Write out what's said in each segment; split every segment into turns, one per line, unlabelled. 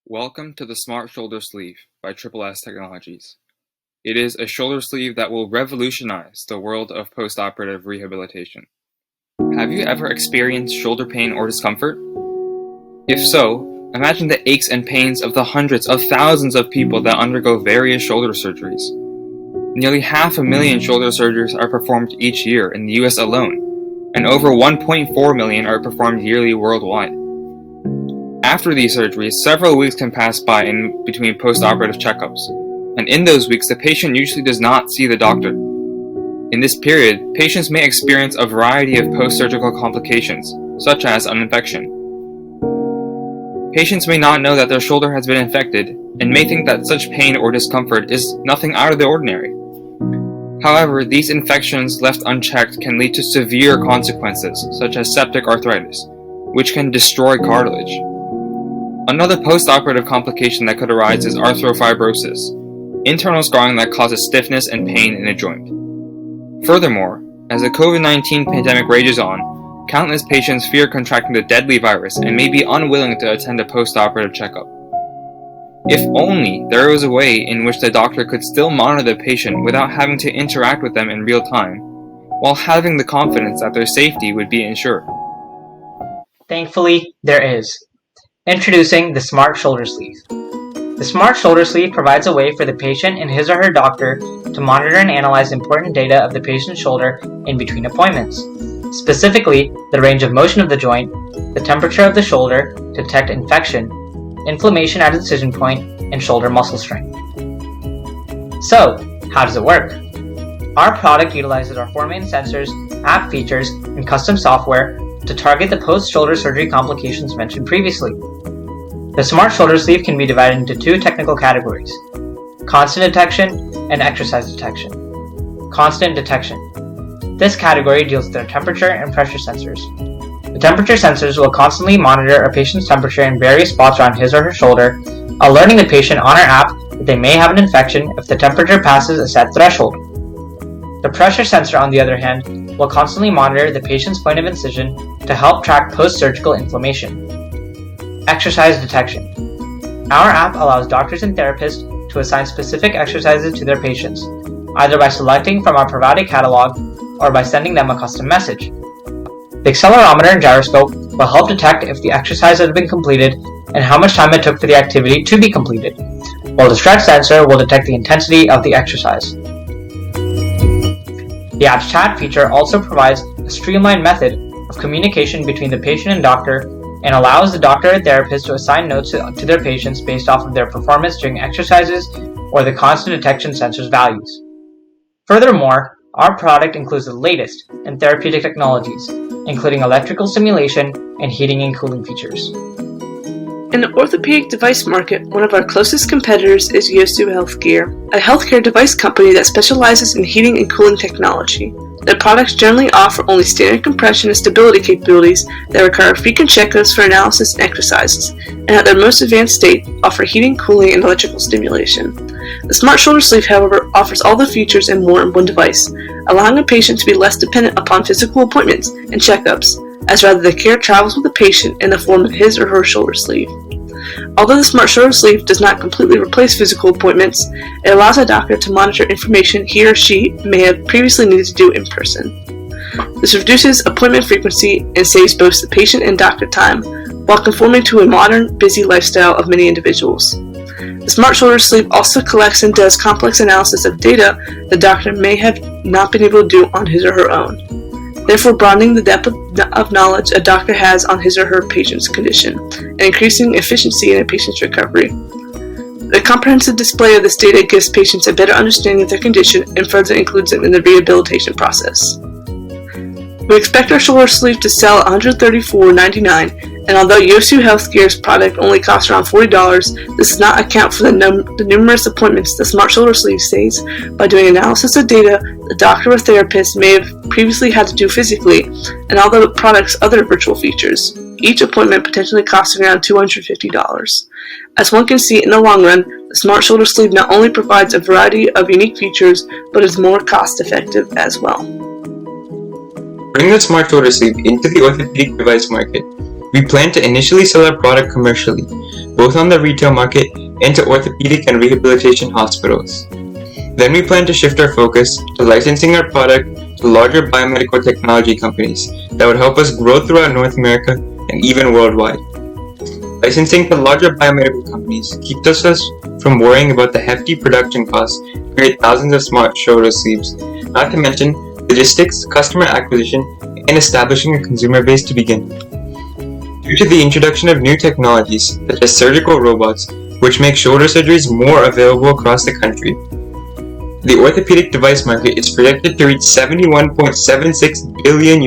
Welcome to the Smart Shoulder Sleeve by S Technologies. It is a shoulder sleeve that will revolutionize the world of post-operative rehabilitation. Have you ever experienced shoulder pain or discomfort? If so, imagine the aches and pains of the hundreds of thousands of people that undergo various shoulder surgeries. Nearly 500,000 shoulder surgeries are performed each year in the US alone, and over 1.4 million are performed yearly worldwide. After these surgeries, several weeks can pass by in between post-operative checkups, and in those weeks the patient usually does not see the doctor. In this period, patients may experience a variety of post-surgical complications, such as an infection. Patients may not know that their shoulder has been infected, and may think that such pain or discomfort is nothing out of the ordinary. However, these infections left unchecked can lead to severe consequences, such as septic arthritis, which can destroy cartilage. Another post-operative complication that could arise is arthrofibrosis, internal scarring that causes stiffness and pain in a joint. Furthermore, as the COVID-19 pandemic rages on, countless patients fear contracting the deadly virus and may be unwilling to attend a post-operative checkup. If only there was a way in which the doctor could still monitor the patient without having to interact with them in real time, while having the confidence that their safety would be ensured.
Thankfully, there is. Introducing the Smart Shoulder Sleeve. The Smart Shoulder Sleeve provides a way for the patient and his or her doctor to monitor and analyze important data of the patient's shoulder in between appointments. Specifically, the range of motion of the joint, the temperature of the shoulder to detect infection, inflammation at a decision point, and shoulder muscle strength. So, how does it work? Our product utilizes our 4 main sensors, app features, and custom software to target the post-shoulder surgery complications mentioned previously. The Smart Shoulder Sleeve can be divided into 2 technical categories: constant detection and exercise detection. Constant detection. This category deals with their temperature and pressure sensors. The temperature sensors will constantly monitor a patient's temperature in various spots around his or her shoulder, alerting the patient on our app that they may have an infection if the temperature passes a set threshold. The pressure sensor, on the other hand, will constantly monitor the patient's point of incision to help track post-surgical inflammation. Exercise detection. Our app allows doctors and therapists to assign specific exercises to their patients, either by selecting from our provided catalog or by sending them a custom message. The accelerometer and gyroscope will help detect if the exercise has been completed and how much time it took for the activity to be completed, while the stretch sensor will detect the intensity of the exercise. The app's chat feature also provides a streamlined method of communication between the patient and doctor and allows the doctor or therapist to assign notes to their patients based off of their performance during exercises or the constant detection sensor's values. Furthermore, our product includes the latest in therapeutic technologies, including electrical stimulation and heating and cooling features.
In the orthopedic device market, one of our closest competitors is Yosu Healthcare, a healthcare device company that specializes in heating and cooling technology. Their products generally offer only standard compression and stability capabilities that require frequent checkups for analysis and exercises, and at their most advanced state, offer heating, cooling, and electrical stimulation. The Smart Shoulder Sleeve, however, offers all the features and more in one device, allowing a patient to be less dependent upon physical appointments and checkups, as rather the care travels with the patient in the form of his or her shoulder sleeve. Although the Smart Shoulder Sleeve does not completely replace physical appointments, it allows a doctor to monitor information he or she may have previously needed to do in person. This reduces appointment frequency and saves both the patient and doctor time, while conforming to a modern, busy lifestyle of many individuals. The Smart Shoulder Sleeve also collects and does complex analysis of data the doctor may have not been able to do on his or her own, therefore broadening the depth of knowledge a doctor has on his or her patient's condition, and increasing efficiency in a patient's recovery. The comprehensive display of this data gives patients a better understanding of their condition and further includes them in the rehabilitation process. We expect our shoulder sleeve to sell at $134.99, and although Yosu Healthcare's product only costs around $40, this does not account for the numerous appointments the Smart Shoulder Sleeve saves by doing analysis of data the doctor or therapist may have previously had to do physically, and all the product's other virtual features, each appointment potentially costing around $250. As one can see in the long run, the Smart Shoulder Sleeve not only provides a variety of unique features, but is more cost-effective as well.
Bring the Smart Shoulder Sleeve into the orthopedic device market We plan to initially sell our product commercially, both on the retail market and to orthopedic and rehabilitation hospitals. Then we plan to shift our focus to licensing our product to larger biomedical technology companies that would help us grow throughout North America and even worldwide. Licensing to larger biomedical companies keeps us from worrying about the hefty production costs to create thousands of smart shoulder sleeves, not to mention logistics, customer acquisition, and establishing a consumer base to begin with. Due to the introduction of new technologies, such as surgical robots, which make shoulder surgeries more available across the country, the orthopedic device market is projected to reach $71.76 billion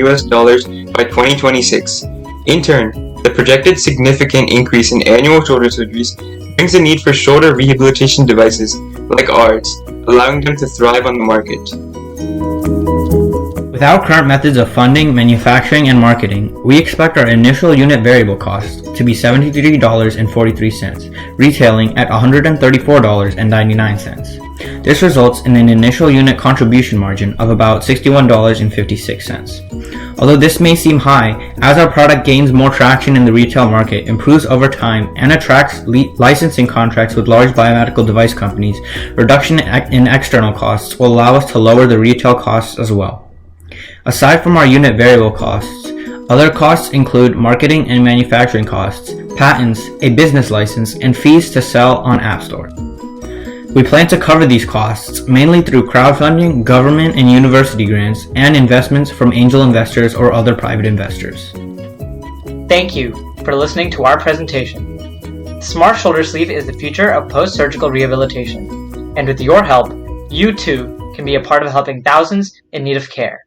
by 2026. In turn, the projected significant increase in annual shoulder surgeries brings the need for shoulder rehabilitation devices like ours, allowing them to thrive on the market.
Without current methods of funding, manufacturing, and marketing, we expect our initial unit variable cost to be $73.43, retailing at $134.99. This results in an initial unit contribution margin of about $61.56. Although this may seem high, as our product gains more traction in the retail market, improves over time, and attracts licensing contracts with large biomedical device companies, reduction in external costs will allow us to lower the retail costs as well. Aside from our unit variable costs, other costs include marketing and manufacturing costs, patents, a business license, and fees to sell on App Store. We plan to cover these costs mainly through crowdfunding, government and university grants, and investments from angel investors or other private investors. Thank you for listening to our presentation. The Smart Shoulder Sleeve is the future of post-surgical rehabilitation, and with your help, you too can be a part of helping thousands in need of care.